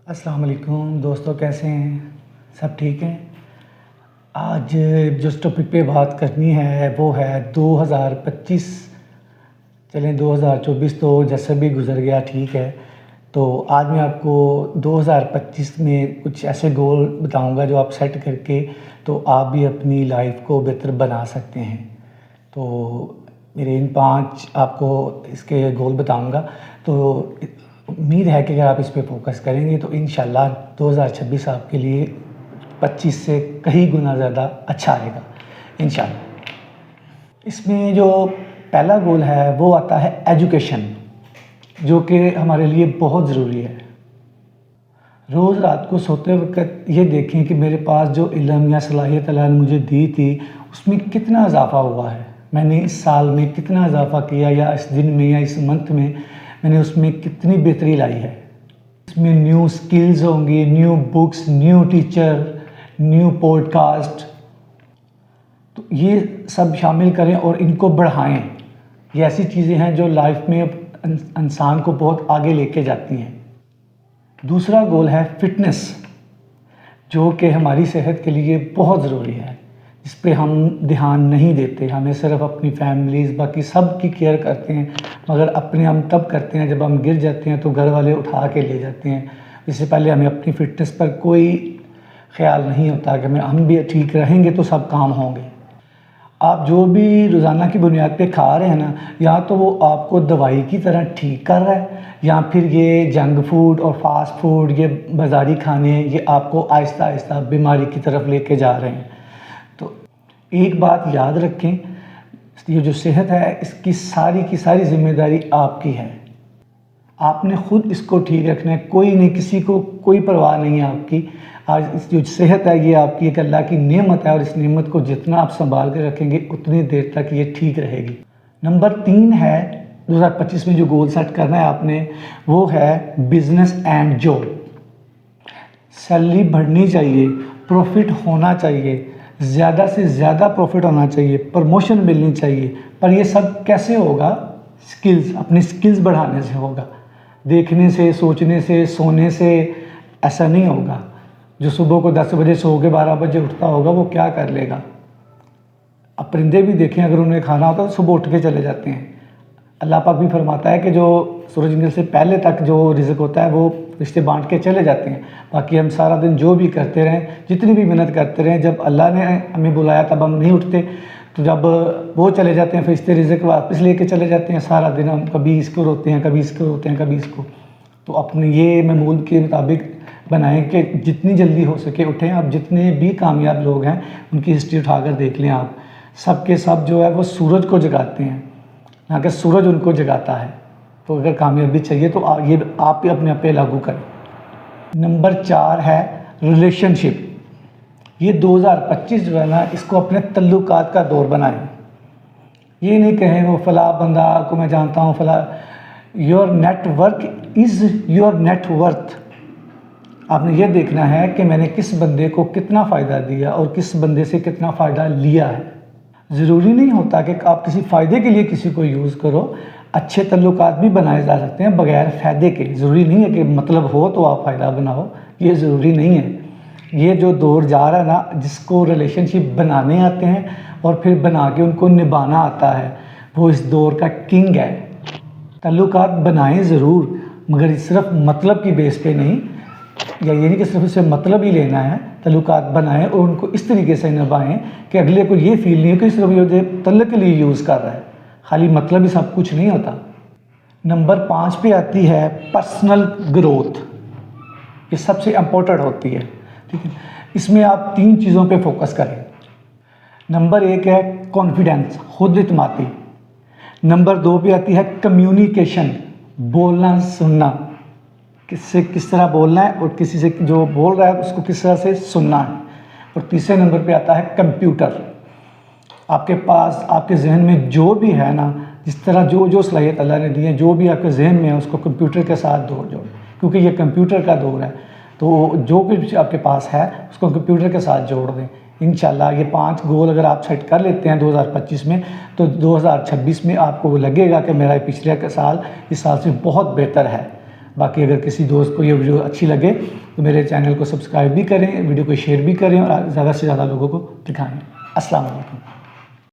अस्सलाम वालेकुम दोस्तों, कैसे हैं? सब ठीक हैं? आज जिस टॉपिक पे बात करनी है वो है 2025। चलें 2024 तो जैसे भी गुज़र गया ठीक है। तो आज मैं आपको 2025 में कुछ ऐसे गोल बताऊंगा जो आप सेट करके तो आप भी अपनी लाइफ को बेहतर बना सकते हैं। तो मेरे इन 5 आपको इसके गोल बताऊंगा। तो उम्मीद है कि अगर आप इस पे फोकस करेंगे तो इंशाल्लाह 2026 आपके लिए 25 से कहीं गुना ज़्यादा अच्छा आएगा इंशाल्लाह। इसमें जो पहला गोल है वो आता है एजुकेशन, जो कि हमारे लिए बहुत ज़रूरी है। रोज़ रात को सोते वक्त ये देखें कि मेरे पास जो इल्म या सलाहियत अल्लाह ने मुझे दी थी उसमें कितना इजाफ़ा हुआ है। मैंने इस साल में कितना इजाफ़ा किया, या इस दिन में या इस मंथ में मैंने उसमें कितनी बेहतरी लाई है। इसमें न्यू स्किल्स होंगी, new books, new teacher, new podcast, तो ये सब शामिल करें और इनको बढ़ाएं। ये ऐसी चीज़ें हैं जो लाइफ में इंसान को बहुत आगे लेके जाती हैं। दूसरा गोल है फिटनेस, जो कि हमारी सेहत के लिए बहुत ज़रूरी है, जिस पे हम ध्यान नहीं देते। हमें सिर्फ अपनी फैमिलीज़ बाकी सब की केयर करते हैं, मगर अपने हम तब करते हैं जब हम गिर जाते हैं तो घर वाले उठा के ले जाते हैं। इससे पहले हमें अपनी फ़िटनेस पर कोई ख्याल नहीं होता कि हम भी ठीक रहेंगे तो सब काम होंगे। आप जो भी रोज़ाना की बुनियाद पे खा रहे हैं ना, या तो वो आपको दवाई की तरह ठीक कर रहा है, या फिर ये जंक फूड और फास्ट फूड, ये बाज़ारी खाने, ये आपको आहिस्ता आहिस्ता बीमारी की तरफ लेके जा रहे हैं। तो एक बात याद रखें, ये जो सेहत है इसकी सारी की सारी जिम्मेदारी आपकी है। आपने खुद इसको ठीक रखना है, कोई नहीं, किसी को कोई परवाह नहीं है आपकी। आज इस जो सेहत है ये आपकी एक अल्लाह की नेमत है, और इस नेमत को जितना आप संभाल के रखेंगे उतनी देर तक ये ठीक रहेगी। नंबर 3 है 2025 में जो गोल सेट करना है आपने, वो है बिजनेस एंड जॉब। सैलरी बढ़नी चाहिए, प्रॉफिट होना चाहिए, ज़्यादा से ज़्यादा प्रॉफिट होना चाहिए, प्रमोशन मिलनी चाहिए। पर ये सब कैसे होगा? स्किल्स, अपनी स्किल्स बढ़ाने से होगा। देखने से, सोचने से, सोने से ऐसा नहीं होगा। जो सुबह को 10 बजे सो के 12 बजे उठता होगा वो क्या कर लेगा? अब परिंदे भी देखें, अगर उन्हें खाना होता तो सुबह उठ के चले जाते हैं। अल्लाह पाक भी फरमाता है कि जो सूरज निकलने से पहले तक जो रिज़्क होता है वो रिश्ते बांट के चले जाते हैं। बाकी हम सारा दिन जो भी करते रहें, जितनी भी मेहनत करते रहें, जब अल्लाह ने हमें बुलाया तब हम नहीं उठते, तो जब वो चले जाते हैं फरिश्ते रिज़्क वापस लेके चले जाते हैं। सारा दिन हम कभी इसको रोते हैं, कभी इसको रोते हैं, कभी इसको। तो अपने ये मामूल के मुताबिक बनाएं कि जितनी जल्दी हो सके उठें। आप जितने भी कामयाब लोग हैं उनकी हिस्ट्री उठाकर देख लें आप, सब के सब जो है वो सूरज को जगाते हैं, ना कि सूरज उनको जगाता है। तो अगर कामयाबी चाहिए तो ये आप भी अपने आप पे लागू करें। नंबर 4 है रिलेशनशिप। ये 2025 जो है ना, इसको अपने तल्लुकात का दौर बनाएं। ये नहीं कहें वो फ़ला बंदा को मैं जानता हूँ, फ़ला। Your network is your net. आपने ये देखना है कि मैंने किस बंदे को कितना फ़ायदा दिया और किस बंदे से कितना फ़ायदा लिया है। ज़रूरी नहीं होता कि आप किसी फ़ायदे के लिए किसी को यूज़ करो। अच्छे तल्लुकात भी बनाए जा सकते हैं बग़ैर फ़ायदे के। ज़रूरी नहीं है कि मतलब हो तो आप फ़ायदा बनाओ, ये ज़रूरी नहीं है। ये जो दौर जा रहा है ना, जिसको रिलेशनशिप बनाने आते हैं और फिर बना के उनको निभाना आता है, वो इस दौर का किंग है। तल्लुकात बनाएं ज़रूर, मगर सिर्फ मतलब की बेस पे नहीं, या ये नहीं कि सिर्फ उससे मतलब ही लेना है। तल्लुकात बनाएं और उनको इस तरीके से निभाएं कि अगले को ये फील नहीं हो कि सिर्फ ये तल्लुक के लिए यूज़ कर रहा है। खाली मतलब ही सब कुछ नहीं होता। नंबर 5 पे आती है पर्सनल ग्रोथ। ये सबसे इम्पोर्टेंट होती है, ठीक है। इसमें आप 3 चीज़ों पे फोकस करें। नंबर 1 है कॉन्फिडेंस, खुद इत्मीनान। नंबर 2 पे आती है कम्युनिकेशन, बोलना सुनना, किससे किस तरह बोलना है और किसी से जो बोल रहा है उसको किस तरह से सुनना है। और तीसरे नंबर पे आता है कंप्यूटर। आपके पास आपके जहन में जो भी है ना, जिस तरह जो सलाहियत अल्लाह ने दी है, जो भी आपके जहन में है उसको कंप्यूटर के साथ जोड़, क्योंकि ये कंप्यूटर का दौर है। तो जो कुछ आपके पास है उसको कंप्यूटर के साथ जोड़ दें। इंशाल्लाह ये 5 गोल अगर आप सेट कर लेते हैं 2025 में, तो 2026 में आपको लगेगा कि मेरा पिछले साल इस साल से बहुत बेहतर है। बाकी अगर किसी दोस्त को ये वीडियो अच्छी लगे तो मेरे चैनल को सब्सक्राइब भी करें, वीडियो को शेयर भी करें और ज़्यादा से ज़्यादा लोगों को दिखाएं। अस्सलाम वालेकुम।